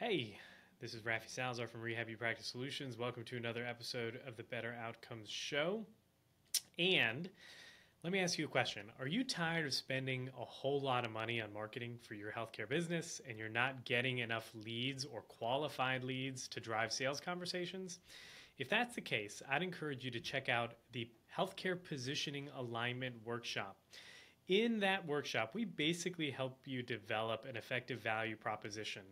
Hey, this is Rafi Salazar from Rehab You Practice Solutions. Welcome to another episode of the Better Outcomes Show. And let me ask you a question. Are you tired of spending a whole lot of money on marketing for your healthcare business and you're not getting enough leads or qualified leads to drive sales conversations? If that's the case, I'd encourage you to check out the Healthcare Positioning Alignment Workshop. In that workshop, we basically help you develop an effective value proposition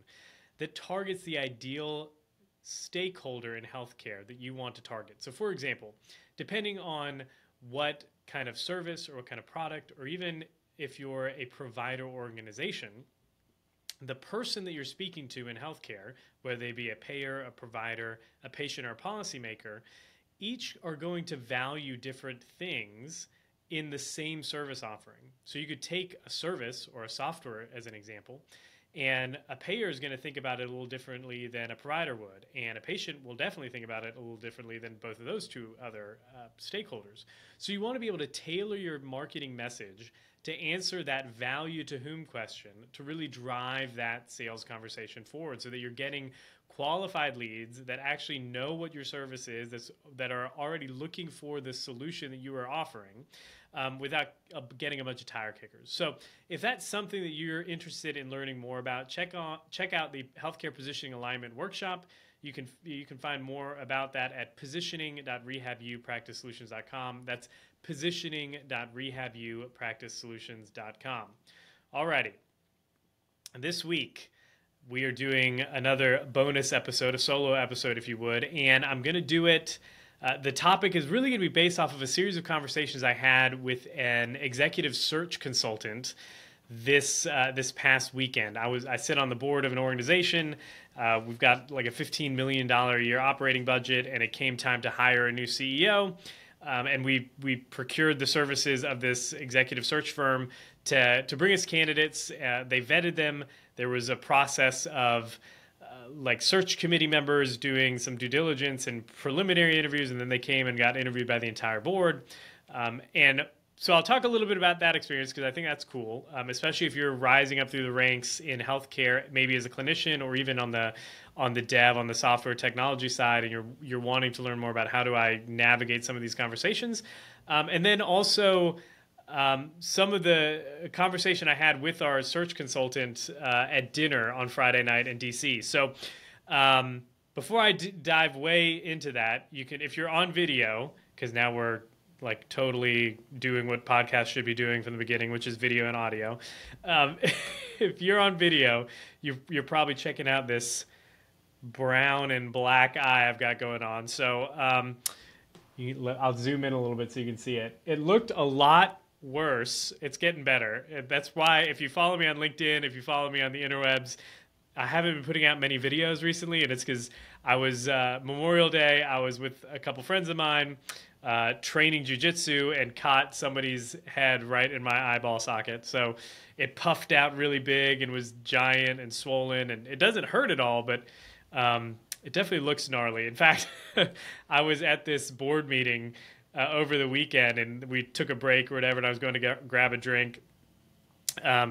that targets the ideal stakeholder in healthcare that you want to target. So for example, depending on what kind of service or what kind of product, or even if you're a provider organization, the person that you're speaking to in healthcare, whether they be a payer, a provider, a patient, or a policymaker, each are going to value different things in the same service offering. So you could take a service or a software as an example, and a payer is going to think about it a little differently than a provider would. And a patient will definitely think about it a little differently than both of those two other stakeholders. So you want to be able to tailor your marketing message to answer that value to whom question to really drive that sales conversation forward so that you're getting qualified leads that actually know what your service is, that are already looking for the solution that you are offering, without getting a bunch of tire kickers. So if that's something that you're interested in learning more about, check out the Healthcare Positioning Alignment Workshop. You can find more about that at positioning.rehabUpracticesolutions.com. That's positioning.rehabUpracticesolutions.com. Alrighty. This week, we are doing another bonus episode, a solo episode, if you would, and I'm going to do it. The topic is really going to be based off of a series of conversations I had with an executive search consultant this past weekend. I sit on the board of an organization. We've got like a $15 million a year operating budget, and it came time to hire a new CEO. And we procured the services of this executive search firm to bring us candidates. They vetted them. There was a process of like search committee members doing some due diligence and preliminary interviews, and then they came and got interviewed by the entire board. And so I'll talk a little bit about that experience because I think that's cool, especially if you're rising up through the ranks in healthcare, maybe as a clinician or even on the dev, on the software technology side, and you're wanting to learn more about how do I navigate some of these conversations. And then also some of the conversation I had with our search consultant at dinner on Friday night in DC. So before I dive way into that, you can, if you're on video, because now we're like totally doing what podcasts should be doing from the beginning, which is video and audio. If you're on video, you're probably checking out this brown and black eye I've got going on. So I'll zoom in a little bit so you can see it. It looked a lot worse. It's getting better. That's why if you follow me on LinkedIn, if you follow me on the interwebs, I haven't been putting out many videos recently, and it's because I was Memorial Day. I was with a couple friends of mine training jujitsu and caught somebody's head right in my eyeball socket. So it puffed out really big and was giant and swollen, and it doesn't hurt at all, but it definitely looks gnarly. In fact, I was at this board meeting over the weekend, and we took a break or whatever, and I was going to grab a drink,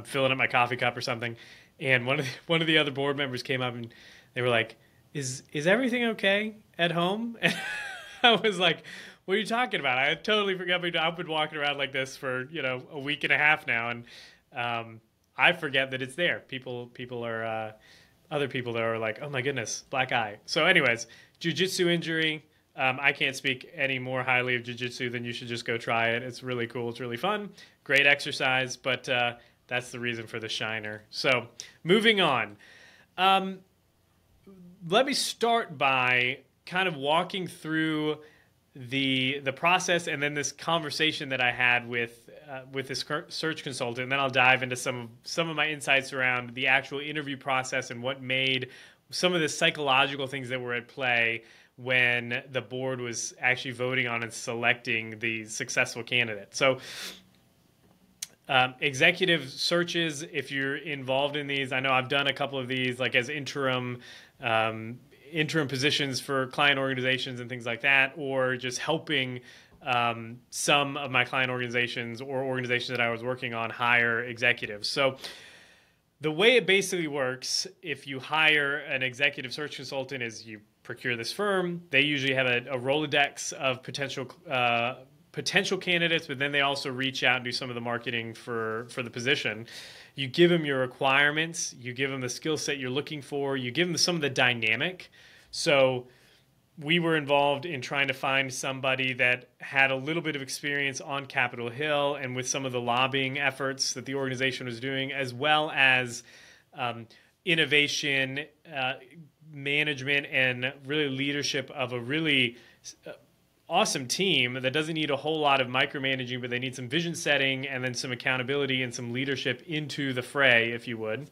filling up my coffee cup or something, and one of the other board members came up and they were like, "Is everything okay at home?" And I was like, "What are you talking about? I totally forgot. I've been walking around like this for a week and a half now, and I forget that it's there. People are other people that are like, oh my goodness, black eye." So, anyways, jiu-jitsu injury. I can't speak any more highly of jiu-jitsu than you should just go try it. It's really cool. It's really fun. Great exercise, but that's the reason for the shiner. So moving on. Let me start by kind of walking through the process and then this conversation that I had with this search consultant. And then I'll dive into some of my insights around the actual interview process and what made some of the psychological things that were at play when the board was actually voting on and selecting the successful candidate. So executive searches, if you're involved in these, I know I've done a couple of these like as interim positions for client organizations and things like that, or just helping some of my client organizations or organizations that I was working on hire executives. So The way it basically works, if you hire an executive search consultant, is you procure this firm. They usually have a Rolodex of potential candidates, but then they also reach out and do some of the marketing for the position. You give them your requirements, you give them the skill set you're looking for, you give them some of the dynamic. So we were involved in trying to find somebody that had a little bit of experience on Capitol Hill and with some of the lobbying efforts that the organization was doing, as well as innovation, management, and really leadership of a really awesome team that doesn't need a whole lot of micromanaging, but they need some vision setting and then some accountability and some leadership into the fray, if you would.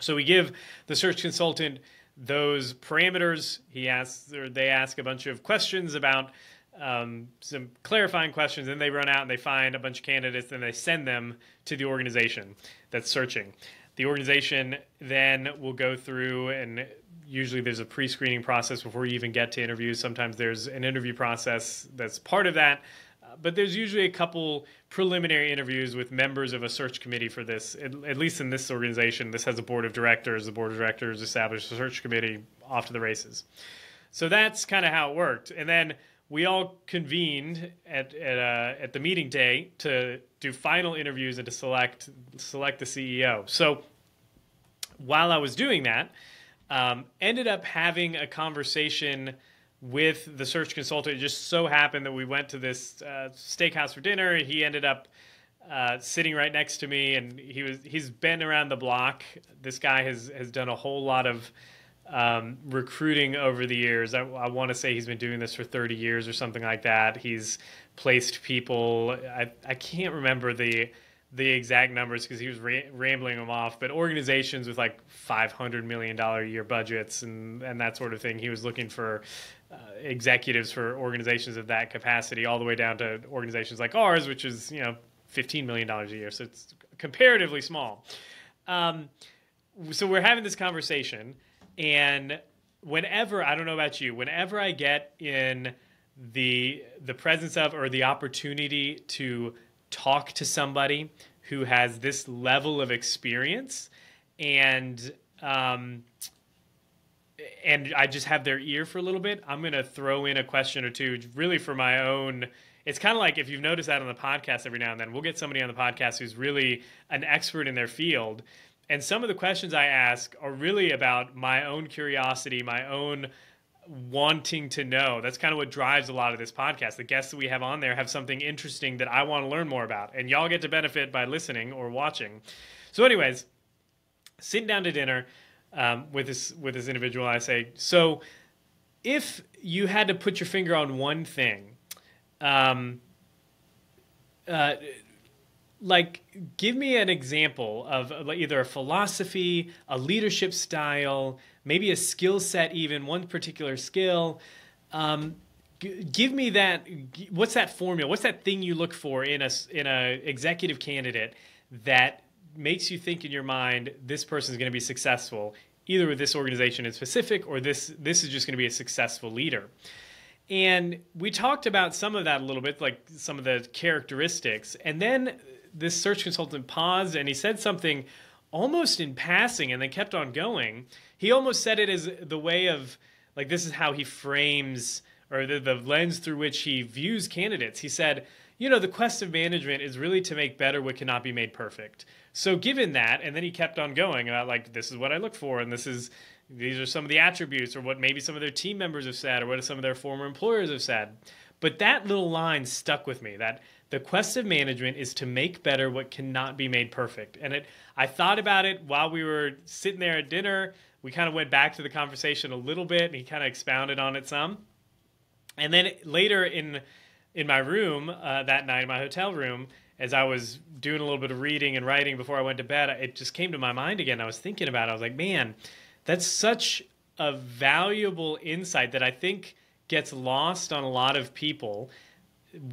So we give the search consultant those parameters. They ask a bunch of questions about some clarifying questions, and they run out and they find a bunch of candidates, and they send them to the organization that's searching. The organization then will go through, and usually there's a pre-screening process before you even get to interviews. Sometimes there's an interview process that's part of that. But there's usually a couple preliminary interviews with members of a search committee for this. At least in this organization, this has a board of directors. The board of directors established a search committee, off to the races. So that's kind of how it worked. And then we all convened at the meeting day to do final interviews and to select the CEO. So while I was doing that, ended up having a conversation with the search consultant. It just so happened that we went to this steakhouse for dinner. He ended up sitting right next to me, and he's been around the block. This guy has done a whole lot of recruiting over the years. I want to say he's been doing this for 30 years or something like that. He's placed people. I can't remember the exact numbers because he was rambling them off, but organizations with like $500 million a year budgets and that sort of thing. He was looking for executives for organizations of that capacity, all the way down to organizations like ours, which is, $15 million a year. So it's comparatively small. So we're having this conversation, and whenever, I don't know about you, whenever I get in the presence of or the opportunity to talk to somebody who has this level of experience and I just have their ear for a little bit, I'm going to throw in a question or two really for my own. It's kind of like, if you've noticed that on the podcast every now and then, we'll get somebody on the podcast who's really an expert in their field. And some of the questions I ask are really about my own curiosity, my own wanting to know. That's kind of what drives a lot of this podcast. The guests that we have on there have something interesting that I want to learn more about, and y'all get to benefit by listening or watching. So anyways, sitting down to dinner with this individual, I say, so if you had to put your finger on one thing, like, give me an example of either a philosophy, a leadership style, maybe a skill set, even one particular skill. Give me that. What's that formula? What's that thing you look for in a executive candidate that makes you think in your mind this person is going to be successful, either with this organization in specific, or this is just going to be a successful leader? And we talked about some of that a little bit, like some of the characteristics. And then this search consultant paused and he said something almost in passing and then kept on going. He almost said it as the way of, like, this is how he frames, or the lens through which he views candidates. He said, the quest of management is really to make better what cannot be made perfect. So given that, and then he kept on going about, like, this is what I look for, and these are some of the attributes, or what maybe some of their team members have said, or what some of their former employers have said. But that little line stuck with me, that the quest of management is to make better what cannot be made perfect. And I thought about it while we were sitting there at dinner. We kind of went back to the conversation a little bit, and he kind of expounded on it some. And then later in my room that night, in my hotel room, as I was doing a little bit of reading and writing before I went to bed, it just came to my mind again. I was thinking about it. I was like, man, that's such a valuable insight that I think gets lost on a lot of people,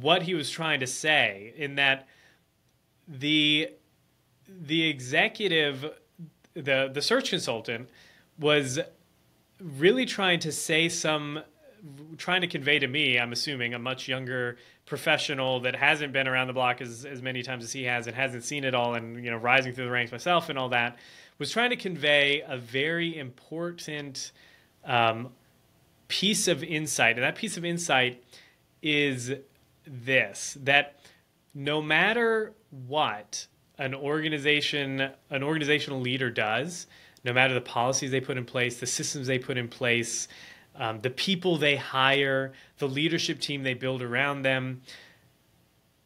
what he was trying to say, in that the executive, the search consultant, was really trying to say some trying to convey to me, I'm assuming, a much younger professional that hasn't been around the block as many times as he has and hasn't seen it all, and rising through the ranks myself and all that, was trying to convey a very important piece of insight. And that piece of insight is this: that no matter what an organizational leader does, no matter the policies they put in place, the systems they put in place, the people they hire, the leadership team they build around them,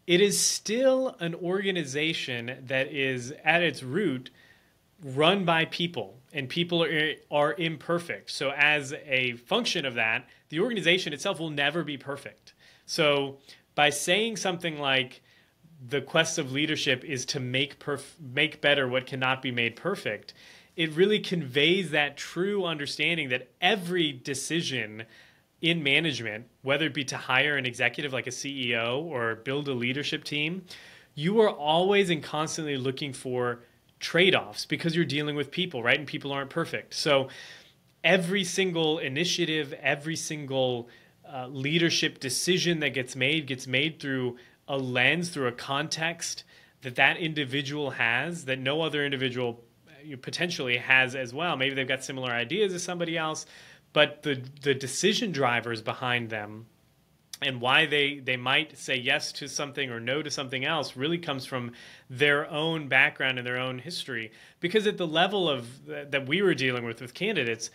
it is still an organization that is at its root run by people, and people are imperfect. So as a function of that, the organization itself will never be perfect. So by saying something like the quest of leadership is to make better what cannot be made perfect, it really conveys that true understanding that every decision in management, whether it be to hire an executive like a CEO or build a leadership team, you are always and constantly looking for trade-offs because you're dealing with people, right? And people aren't perfect. So every single initiative, every single leadership decision that gets made through a lens, through a context that individual has, that no other individual potentially has as well. Maybe they've got similar ideas as somebody else, but the decision drivers behind them and why they might say yes to something or no to something else really comes from their own background and their own history. Because at the level of that we were dealing with candidates,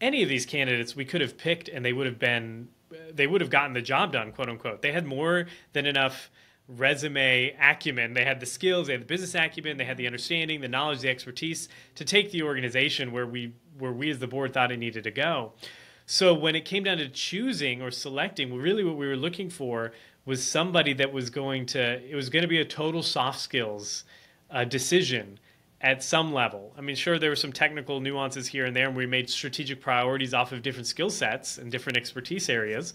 any of these candidates we could have picked and they would have gotten the job done, quote unquote. They had more than enough resume acumen. They had the skills, they had the business acumen, they had the understanding, the knowledge, the expertise to take the organization where we as the board thought it needed to go. So when it came down to choosing or selecting, really what we were looking for was somebody that was going to be a total soft skills decision at some level. I mean, sure, there were some technical nuances here and there, and we made strategic priorities off of different skill sets and different expertise areas.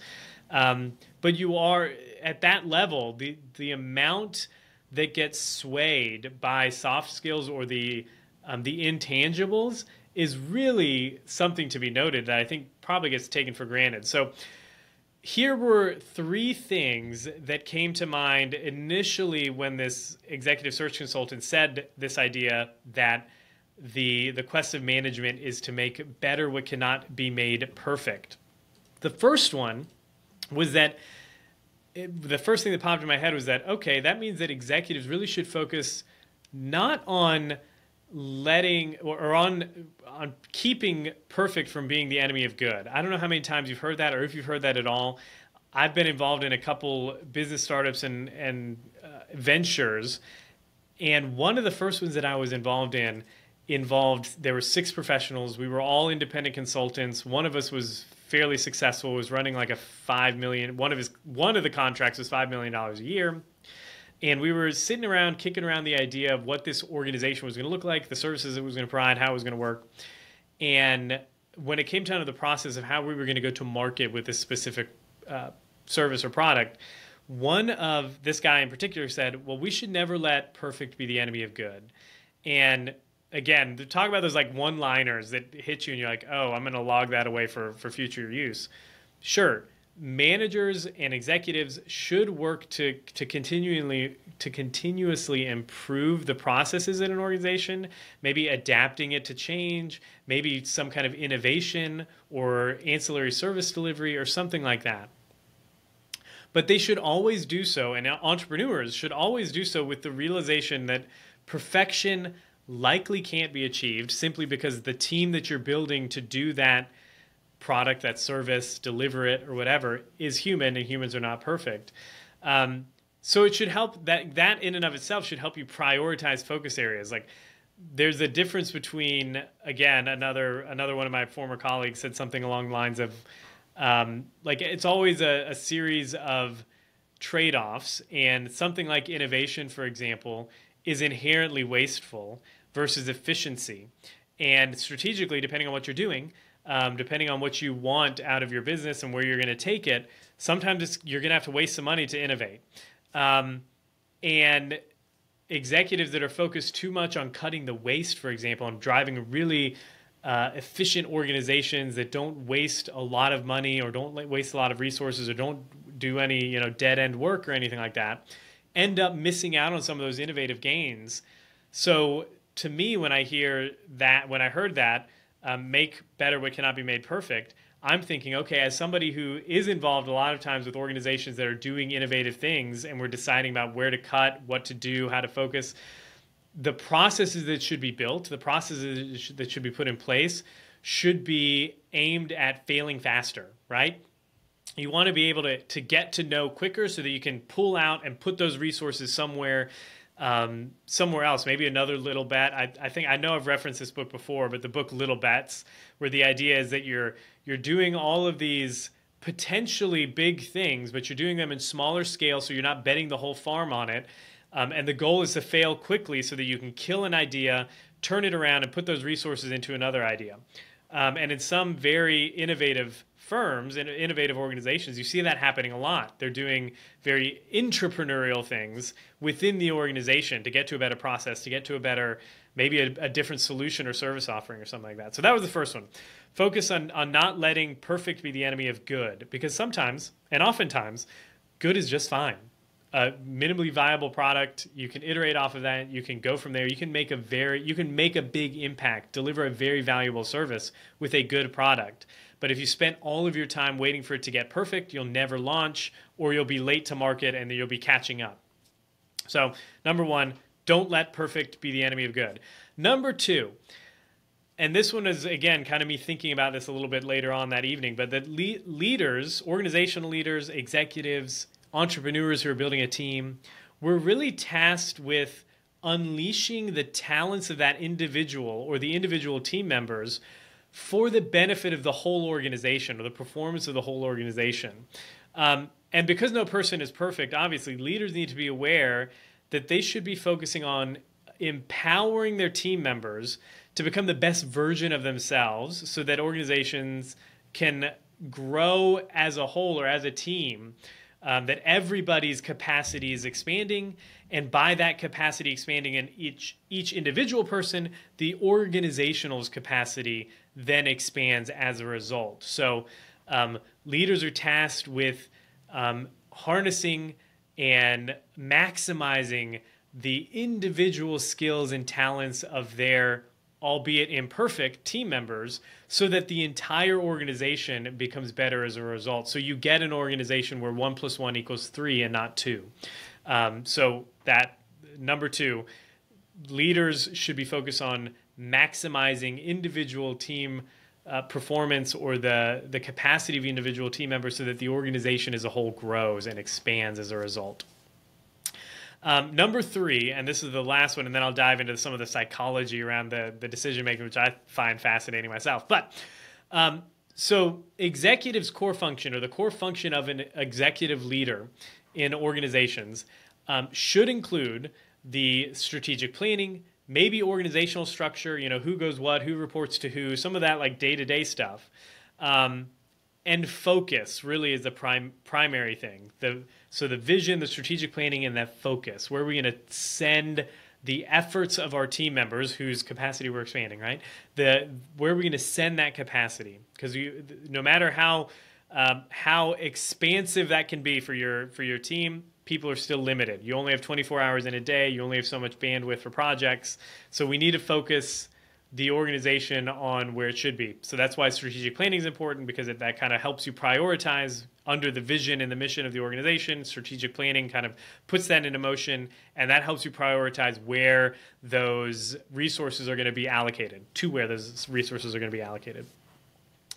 But you are at that level, the amount that gets swayed by soft skills or the intangibles is really something to be noted that I think probably gets taken for granted. So here were three things that came to mind initially when this executive search consultant said this idea that the quest of management is to make better what cannot be made perfect. The first one was that the first thing that popped in my head was that, okay, that means that executives really should focus not on on keeping perfect from being the enemy of good. I don't know how many times you've heard that or if you've heard that at all. I've been involved in a couple business startups and ventures, and one of the first ones that I was involved in there were 6 professionals. We were all independent consultants. One of us was fairly successful, was running like a $5 million. One of the contracts was $5 million a year. And we were sitting around, kicking around the idea of what this organization was going to look like, the services it was going to provide, how it was going to work. And when it came down to the process of how we were going to go to market with this specific service or product, this guy in particular said, well, we should never let perfect be the enemy of good. And again, to talk about those like one-liners that hit you and you're like, oh, I'm going to log that away for future use. Sure. Managers and executives should work to continuously improve the processes in an organization, maybe adapting it to change, maybe some kind of innovation or ancillary service delivery or something like that. But they should always do so, and entrepreneurs should always do so with the realization that perfection likely can't be achieved simply because the team that you're building to do that product, that service, deliver it, or whatever, is human, and humans are not perfect. So it should help, that in and of itself should help you prioritize focus areas. Like, there's a difference between, again, another one of my former colleagues said something along the lines of, like, it's always a series of trade-offs, and something like innovation, for example, is inherently wasteful versus efficiency. And strategically, depending on what you're doing, depending on what you want out of your business and where you're going to take it, sometimes you're going to have to waste some money to innovate. And executives that are focused too much on cutting the waste, for example, and driving really efficient organizations that don't waste a lot of money or don't waste a lot of resources or don't do any dead end work or anything like that end up missing out on some of those innovative gains. So to me, when I heard that, make better what cannot be made perfect, I'm thinking, okay, as somebody who is involved a lot of times with organizations that are doing innovative things and we're deciding about where to cut, what to do, how to focus, the processes that should be built, the processes that should be put in place should be aimed at failing faster, right? You want to be able to get to know quicker so that you can pull out and put those resources somewhere else, maybe another little bet. I know I've referenced this book before, but the book Little Bets, where the idea is that you're doing all of these potentially big things, but you're doing them in smaller scale, so you're not betting the whole farm on it. And the goal is to fail quickly so that you can kill an idea, turn it around, and put those resources into another idea. And in some very innovative firms and innovative organizations, you see that happening a lot. They're doing very entrepreneurial things within the organization to get to a better process, to get to a better, maybe a different solution or service offering or something like that. So that was the first one. Focus on not letting perfect be the enemy of good, because sometimes, and oftentimes, good is just fine. A minimally viable product, you can iterate off of that, you can go from there, you can make a big impact, deliver a very valuable service with a good product. But if you spent all of your time waiting for it to get perfect, you'll never launch, or you'll be late to market and then you'll be catching up. So number one, don't let perfect be the enemy of good. Number two, and this one is, again, kind of me thinking about this a little bit later on that evening, but that leaders, organizational leaders, executives, entrepreneurs who are building a team, we're really tasked with unleashing the talents of that individual or the individual team members for the benefit of the whole organization or the performance of the whole organization. And because no person is perfect, obviously, leaders need to be aware that they should be focusing on empowering their team members to become the best version of themselves so that organizations can grow as a whole or as a team. That everybody's capacity is expanding, and by that capacity expanding in each individual person, the organizational's capacity then expands as a result. So leaders are tasked with harnessing and maximizing the individual skills and talents of their, albeit imperfect, team members, so that the entire organization becomes better as a result. So you get an organization where 1 + 1 = 3 and not 2. So that, number two, leaders should be focused on maximizing individual team performance or the capacity of individual team members so that the organization as a whole grows and expands as a result. Number three, and this is the last one, and then I'll dive into some of the psychology around the decision making, which I find fascinating myself. But so executive's core function, or the core function of an executive leader in organizations, should include the strategic planning, maybe organizational structure, who goes what, who reports to who, some of that like day-to-day stuff. And focus really is the primary thing. So the vision, the strategic planning, and that focus. Where are we going to send the efforts of our team members whose capacity we're expanding, right? Where are we going to send that capacity? Because no matter how expansive that can be for your team, people are still limited. You only have 24 hours in a day. You only have so much bandwidth for projects. So we need to focus the organization on where it should be. So that's why strategic planning is important, because that kind of helps you prioritize under the vision and the mission of the organization. Strategic planning kind of puts that into motion, and that helps you prioritize where those resources are going to be allocated, to where those resources are going to be allocated.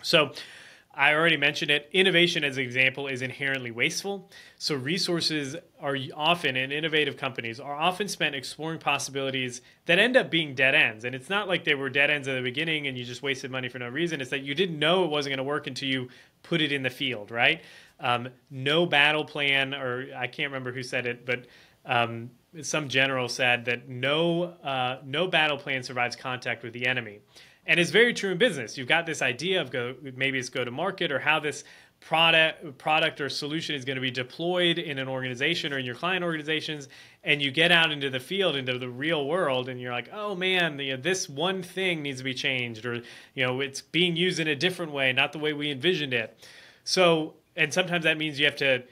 So I already mentioned it. Innovation, as an example, is inherently wasteful. So resources are often, in innovative companies, are often spent exploring possibilities that end up being dead ends. And it's not like they were dead ends at the beginning and you just wasted money for no reason. It's that you didn't know it wasn't going to work until you put it in the field, right? No battle plan, or I can't remember who said it, but some general said that no battle plan survives contact with the enemy. And it's very true in business. You've got this idea of maybe it's go to market, or how this product or solution is going to be deployed in an organization or in your client organizations, and you get out into the field, into the real world, and you're like, oh man, this one thing needs to be changed, or it's being used in a different way, not the way we envisioned it. So, and sometimes that means you have to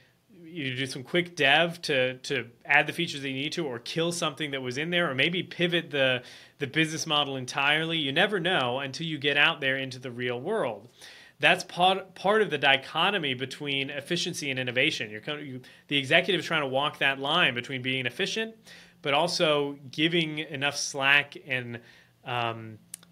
do some quick dev to add the features that you need to, or kill something that was in there, or maybe pivot the business model entirely. You never know until you get out there into the real world. That's part of the dichotomy between efficiency and innovation. The executive is trying to walk that line between being efficient, but also giving enough slack and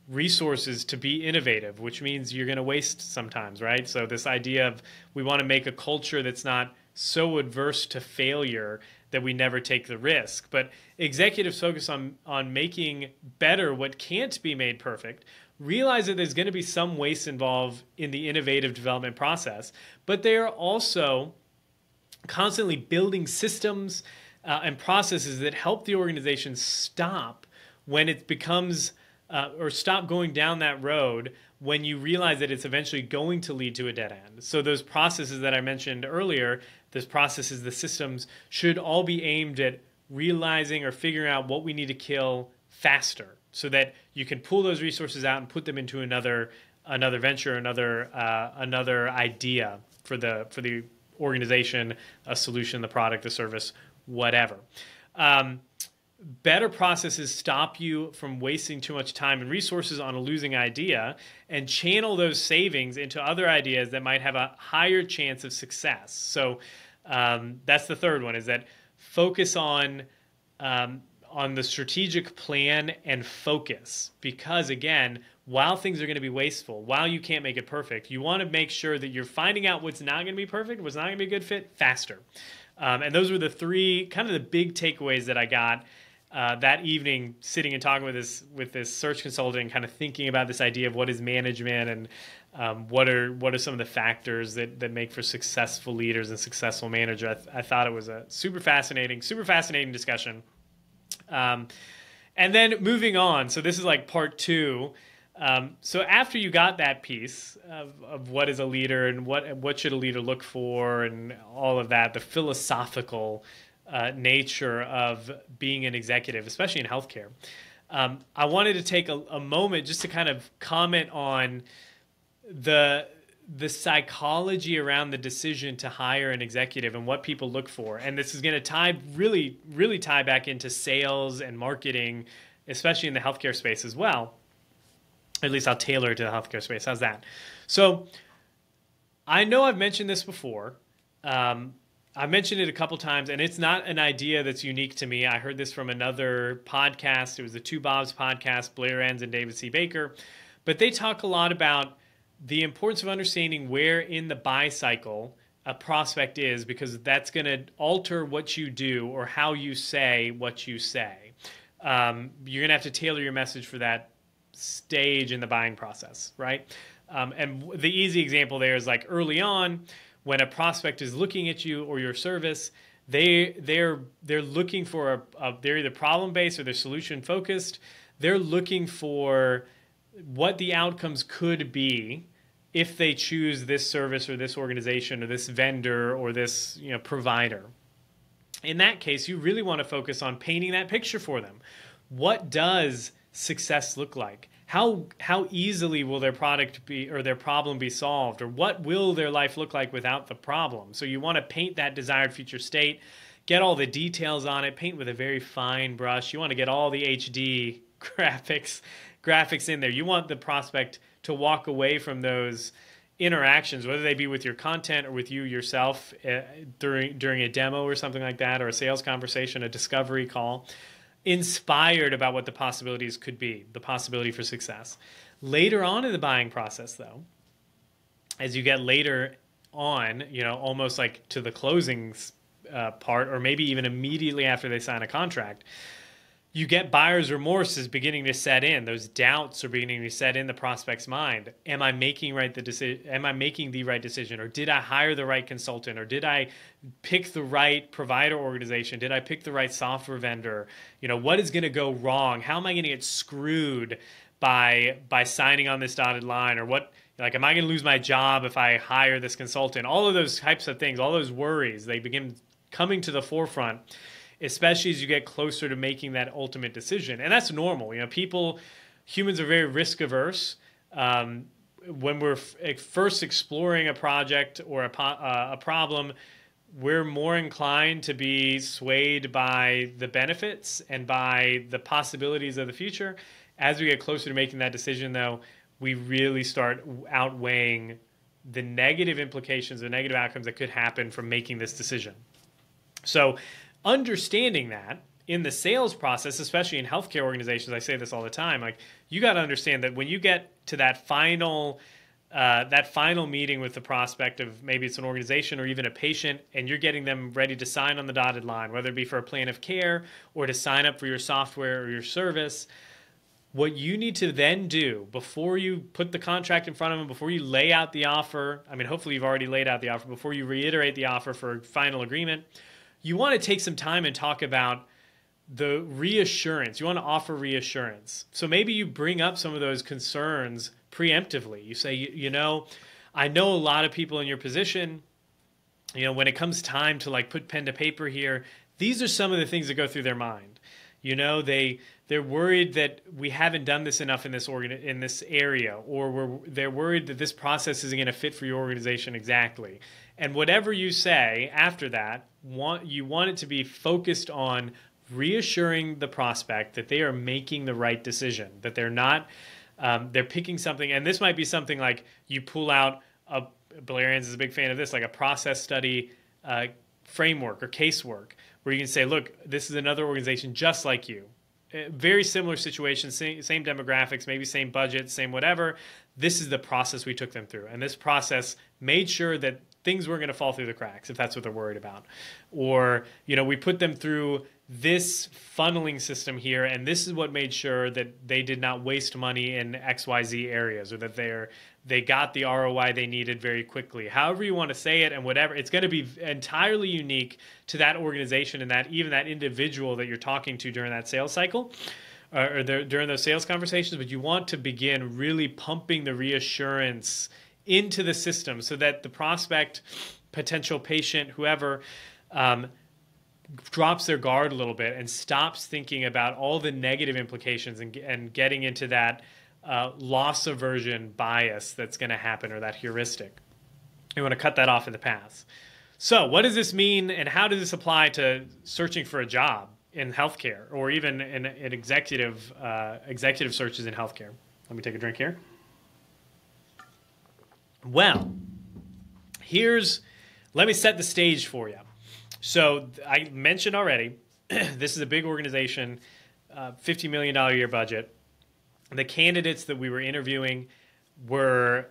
resources to be innovative, which means you're going to waste sometimes, right? So this idea of we want to make a culture that's not so adverse to failure that we never take the risk. But executives focus on making better what can't be made perfect, realize that there's going to be some waste involved in the innovative development process, but they are also constantly building systems and processes that help the organization stop when it becomes or stop going down that road when you realize that it's eventually going to lead to a dead end. So those processes that I mentioned earlier, those processes, the systems, should all be aimed at realizing or figuring out what we need to kill faster, so that you can pull those resources out and put them into another venture, another idea for the organization, a solution, the product, the service, whatever. Better processes stop you from wasting too much time and resources on a losing idea, and channel those savings into other ideas that might have a higher chance of success. So that's the third one, is that focus on the strategic plan and focus. Because again, while things are going to be wasteful, while you can't make it perfect, you want to make sure that you're finding out what's not going to be perfect, what's not going to be a good fit faster. And those were the three kind of the big takeaways that I got that evening, sitting and talking with this search consultant, and kind of thinking about this idea of what is management, and what are some of the factors that make for successful leaders and successful managers. I thought it was a super fascinating discussion. And then moving on, so this is like part two. So after you got that piece of what is a leader and what should a leader look for and all of that, the philosophical nature of being an executive, especially in healthcare, I wanted to take a moment just to kind of comment on the psychology around the decision to hire an executive and what people look for. And this is going to really tie back into sales and marketing, especially in the healthcare space as well. At least I'll tailor it to the healthcare space. How's that? So I know I've mentioned this before. I mentioned it a couple times, and it's not an idea that's unique to me. I heard this from another podcast. It was the Two Bobs podcast, Blair Enns and David C. Baker. But they talk a lot about the importance of understanding where in the buy cycle a prospect is, because that's going to alter what you do or how you say what you say. You're going to have to tailor your message for that stage in the buying process, right? And the easy example there is like early on, when a prospect is looking at you or your service, they're looking for they're either problem based or they're solution focused. They're looking for what the outcomes could be if they choose this service or this organization or this vendor or this provider. In that case, you really want to focus on painting that picture for them. What does success look like? How easily will their product be or their problem be solved? Or what will their life look like without the problem? So you want to paint that desired future state, get all the details on it, paint with a very fine brush. You want to get all the HD graphics in there. You want the prospect to walk away from those interactions, whether they be with your content or with you yourself during a demo or something like that, or a sales conversation, a discovery call, inspired about what the possibilities could be, the possibility for success. Later on in the buying process, though, as you get later on, almost like to the closing part, or maybe even immediately after they sign a contract, you get buyer's remorse is beginning to set in. Those doubts are beginning to set in the prospect's mind. Am I making the right decision? Or did I hire the right consultant? Or did I pick the right provider organization? Did I pick the right software vendor? What is going to go wrong? How am I going to get screwed by signing on this dotted line? Or what Like, am I going to lose my job if I hire this consultant? All of those types of things, all those worries, they begin coming to the forefront, especially as you get closer to making that ultimate decision. And that's normal. Humans are very risk averse. When we're first exploring a project or a problem, we're more inclined to be swayed by the benefits and by the possibilities of the future. As we get closer to making that decision, though, we really start outweighing the negative implications, the negative outcomes that could happen from making this decision. So understanding that in the sales process, especially in healthcare organizations, I say this all the time, like, you got to understand that when you get to that final meeting with the prospect of maybe it's an organization or even a patient, and you're getting them ready to sign on the dotted line, whether it be for a plan of care or to sign up for your software or your service, what you need to then do before you put the contract in front of them, before you lay out the offer, I mean, hopefully you've already laid out the offer, before you reiterate the offer for final agreement, you want to take some time and talk about the reassurance. You want to offer reassurance. So maybe you bring up some of those concerns preemptively. You say, I know a lot of people in your position, when it comes time to like put pen to paper here, these are some of the things that go through their mind. They're worried that we haven't done this enough in this area, or they're worried that this process isn't going to fit for your organization exactly. And whatever you say after that, you want it to be focused on reassuring the prospect that they are making the right decision, that they're not, they're picking something. And this might be something like you pull out, Blair Anns is a big fan of this, like a process study framework or casework, where you can say, look, this is another organization just like you. Very similar situation, same demographics, maybe same budget, same whatever. This is the process we took them through. And this process made sure that things weren't going to fall through the cracks, if that's what they're worried about. Or, we put them through this funneling system here, and this is what made sure that they did not waste money in XYZ areas, or that they got the ROI they needed very quickly. However you want to say it, and whatever, it's going to be entirely unique to that organization and even that individual that you're talking to during that sales cycle, during those sales conversations. But you want to begin really pumping the reassurance into the system so that the prospect, potential patient, whoever, drops their guard a little bit and stops thinking about all the negative implications and getting into that loss aversion bias that's going to happen, or that heuristic. You want to cut that off in the pass. So what does this mean, and how does this apply to searching for a job in healthcare, or even in executive searches in healthcare? Let me take a drink here. Well, let me set the stage for you. So I mentioned already, this is a big organization, $50 million a year budget. The candidates that we were interviewing were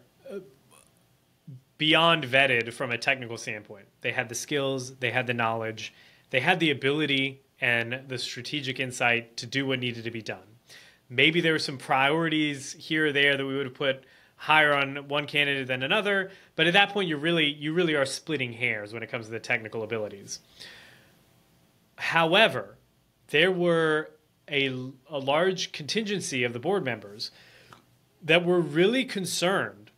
beyond vetted from a technical standpoint. They had the skills, they had the knowledge, they had the ability and the strategic insight to do what needed to be done. Maybe there were some priorities here or there that we would have put higher on one candidate than another, but at that point you really are splitting hairs when it comes to the technical abilities. However, there were a large contingency of the board members that were really concerned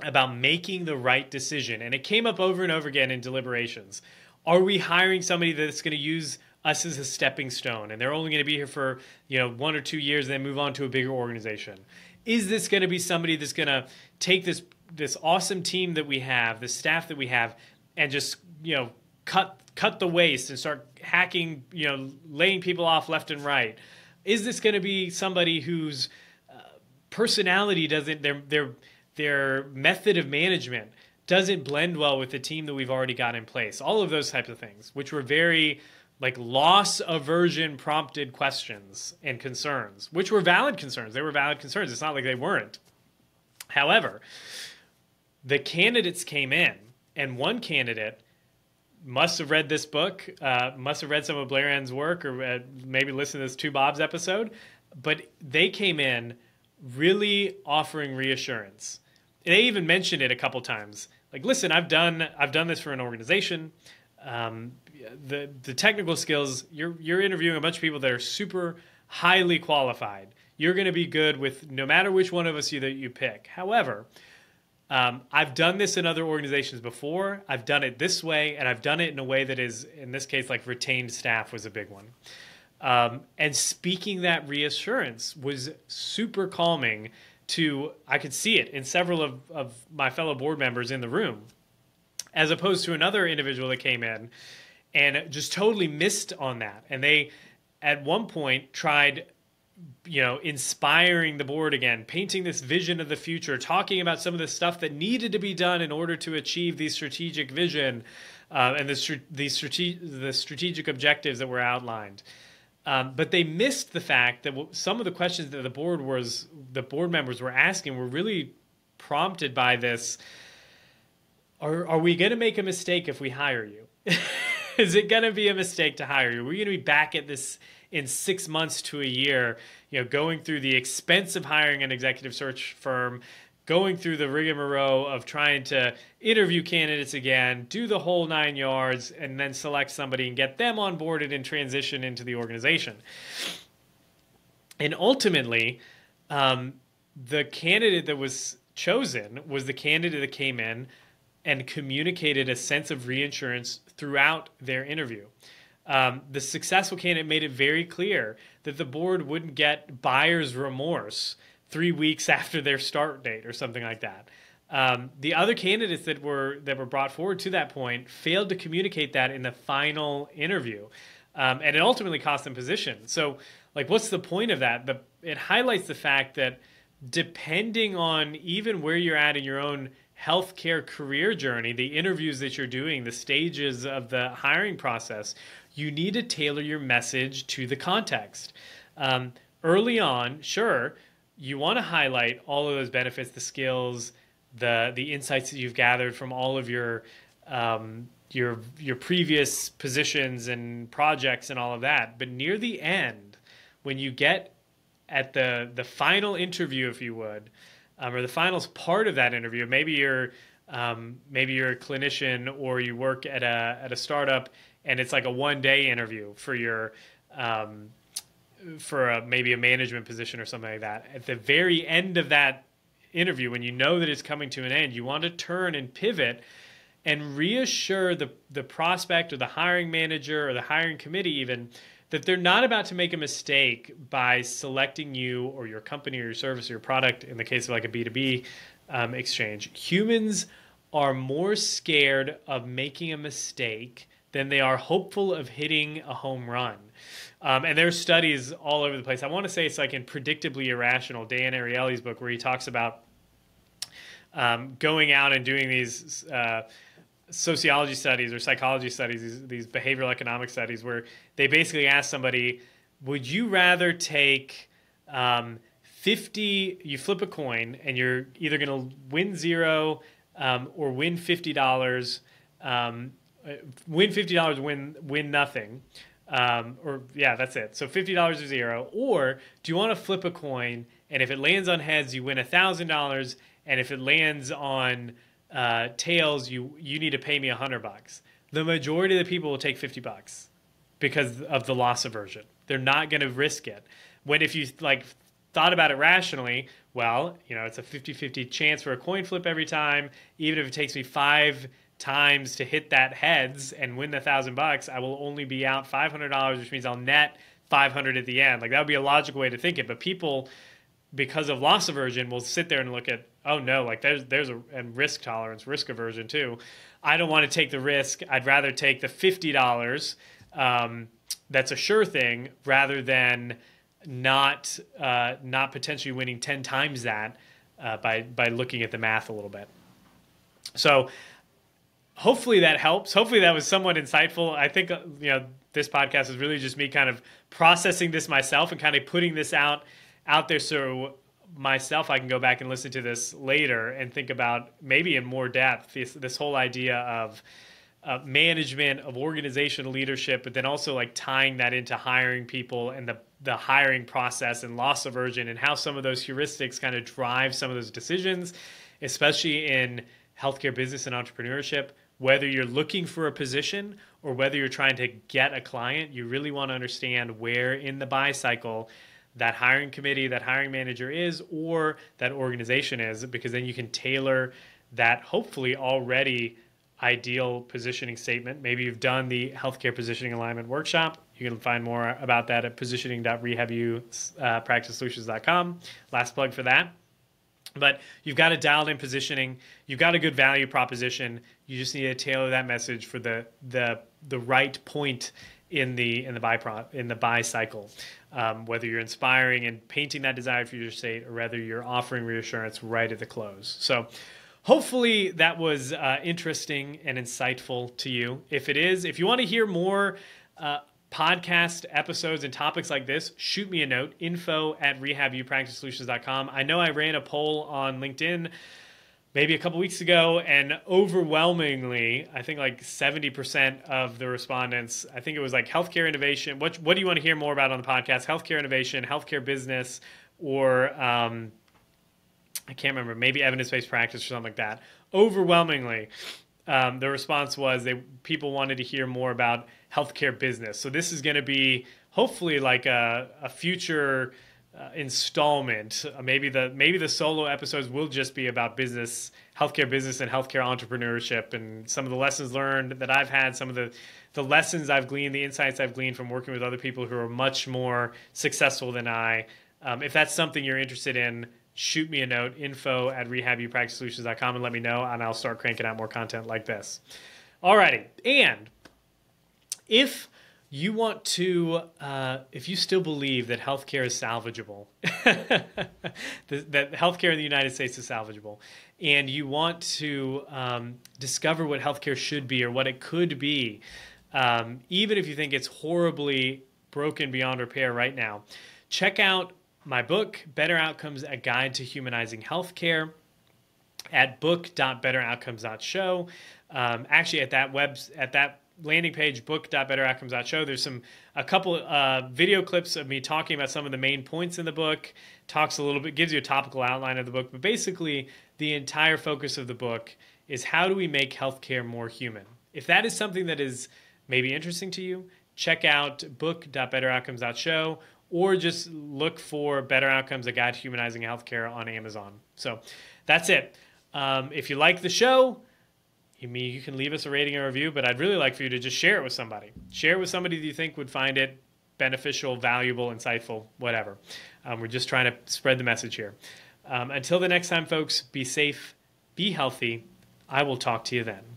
about making the right decision, and it came up over and over again in deliberations. Are we hiring somebody that's going to use us as a stepping stone, and they're only going to be here for 1 or 2 years and then move on to a bigger organization? Is this going to be somebody that's going to take this awesome team that we have, the staff that we have, and just cut the waste and start hacking, laying people off left and right? Is this going to be somebody whose personality doesn't, their method of management doesn't blend well with the team that we've already got in place? All of those types of things, which were very loss aversion prompted questions and concerns, which were valid concerns. They were valid concerns. It's not like they weren't. However, the candidates came in, and one candidate must have read this book, must have read some of Blair Ann's work, or maybe listened to this Two Bobs episode, but they came in really offering reassurance. They even mentioned it a couple times. Like, listen, I've done this for an organization. The technical skills, you're interviewing a bunch of people that are super highly qualified. you're going to be good with no matter which one of us you pick. However, I've done this in other organizations before. I've done it this way, and I've done it in a way that is, in this case, like retained staff was a big one. And speaking that reassurance was super calming I could see it in several of my fellow board members in the room, as opposed to another individual that came in and just totally missed on that. And they, at one point, tried, inspiring the board again, painting this vision of the future, talking about some of the stuff that needed to be done in order to achieve the strategic vision and the strategic objectives that were outlined. But they missed the fact that some of the questions that the board members were asking were really prompted by this. Are we going to make a mistake if we hire you? Is it going to be a mistake to hire you? We're going to be back at this in 6 months to a year, going through the expense of hiring an executive search firm, going through the rigmarole of trying to interview candidates again, do the whole 9 yards, and then select somebody and get them onboarded and transition into the organization. And ultimately, the candidate that was chosen was the candidate that came in and communicated a sense of reassurance throughout their interview. The successful candidate made it very clear that the board wouldn't get buyer's remorse 3 weeks after their start date or something like that. The other candidates that were brought forward to that point failed to communicate that in the final interview, and it ultimately cost them position. So, what's the point of that? It highlights the fact that depending on even where you're at in your own healthcare career journey, the interviews that you're doing, the stages of the hiring process, you need to tailor your message to the context. Early on, sure, you want to highlight all of those benefits, the skills, the insights that you've gathered from all of your previous positions and projects and all of that. But near the end, when you get at the final interview, if you would, or the final part of that interview, maybe you're a clinician or you work at a startup, and it's like a one-day interview for your maybe a management position or something like that. At the very end of that interview, when you know that it's coming to an end, you want to turn and pivot and reassure the prospect or the hiring manager or the hiring committee even that they're not about to make a mistake by selecting you or your company or your service or your product in the case of like a B2B exchange. Humans are more scared of making a mistake than they are hopeful of hitting a home run. And there's studies all over the place. I want to say it's like in Predictably Irrational, Dan Ariely's book, where he talks about going out and doing these sociology studies or psychology studies, these behavioral economic studies, where they basically ask somebody, would you rather take 50, you flip a coin and you're either going to win zero or win $50, win $50, win nothing. That's it. So $50 or zero. Or do you want to flip a coin, and if it lands on heads, you win $1,000, and if it lands on tails, you need to pay me $100. The majority of the people will take $50 because of the loss aversion. They're not going to risk it. When if you thought about it rationally, well, it's a 50-50 chance for a coin flip every time. Even if it takes me 5 times to hit that heads and win the $1,000, I will only be out $500, which means I'll net $500 at the end. That would be a logical way to think it. But people, because of loss aversion, will sit there and look at, oh no, there's a risk tolerance, risk aversion too. I don't want to take the risk. I'd rather take the $50. That's a sure thing, rather than not potentially winning 10 times that by looking at the math a little bit. So hopefully that helps. Hopefully that was somewhat insightful. I think this podcast is really just me kind of processing this myself and kind of putting this out there so myself I can go back and listen to this later and think about maybe in more depth this whole idea of management, of organizational leadership, but then also tying that into hiring people and the hiring process and loss aversion and how some of those heuristics kind of drive some of those decisions, especially in healthcare business and entrepreneurship. Whether you're looking for a position or whether you're trying to get a client, you really want to understand where in the buy cycle that hiring committee, that hiring manager is, or that organization is, because then you can tailor that hopefully already ideal positioning statement. Maybe you've done the healthcare positioning alignment workshop. You can find more about that at positioning.rehabpracticesolutions.com. Last plug for that. But you've got a dialed in positioning. You've got a good value proposition. You just need to tailor that message for the right point in the buy cycle. Whether you're inspiring and painting that desired future state, or whether you're offering reassurance right at the close. So hopefully that was interesting and insightful to you. If it is, if you want to hear more podcast episodes and topics like this, shoot me a note, info@rehabupracticesolutions.com. I know I ran a poll on LinkedIn maybe a couple weeks ago, and overwhelmingly, I think like 70% of the respondents, I think it was like healthcare innovation. What do you want to hear more about on the podcast? Healthcare innovation, healthcare business, or I can't remember, maybe evidence-based practice or something like that. Overwhelmingly, the response was people wanted to hear more about healthcare business. So this is going to be hopefully like a future installment. Maybe the solo episodes will just be about business, healthcare business, and healthcare entrepreneurship, and some of the lessons learned that I've had, some of the lessons I've gleaned, the insights I've gleaned from working with other people who are much more successful than I. If that's something you're interested in, shoot me a note, info@rehabupracticesolutions.com, and let me know, and I'll start cranking out more content like this. Alrighty, and if you want to, if you still believe that healthcare is salvageable, that healthcare in the United States is salvageable, and you want to discover what healthcare should be or what it could be, even if you think it's horribly broken beyond repair right now, check out my book, Better Outcomes, A Guide to Humanizing Healthcare, at book.betteroutcomes.show. Actually, at that landing page, book.betteroutcomes.show, there's a couple video clips of me talking about some of the main points in the book, talks a little bit, gives you a topical outline of the book, but basically the entire focus of the book is how do we make healthcare more human? If that is something that is maybe interesting to you, check out book.betteroutcomes.show, or just look for Better Outcomes, A Guide to Humanizing Healthcare on Amazon. So that's it. If you like the show, you can leave us a rating or review, but I'd really like for you to just share it with somebody. Share it with somebody that you think would find it beneficial, valuable, insightful, whatever. We're just trying to spread the message here. Until the next time, folks, be safe, be healthy. I will talk to you then.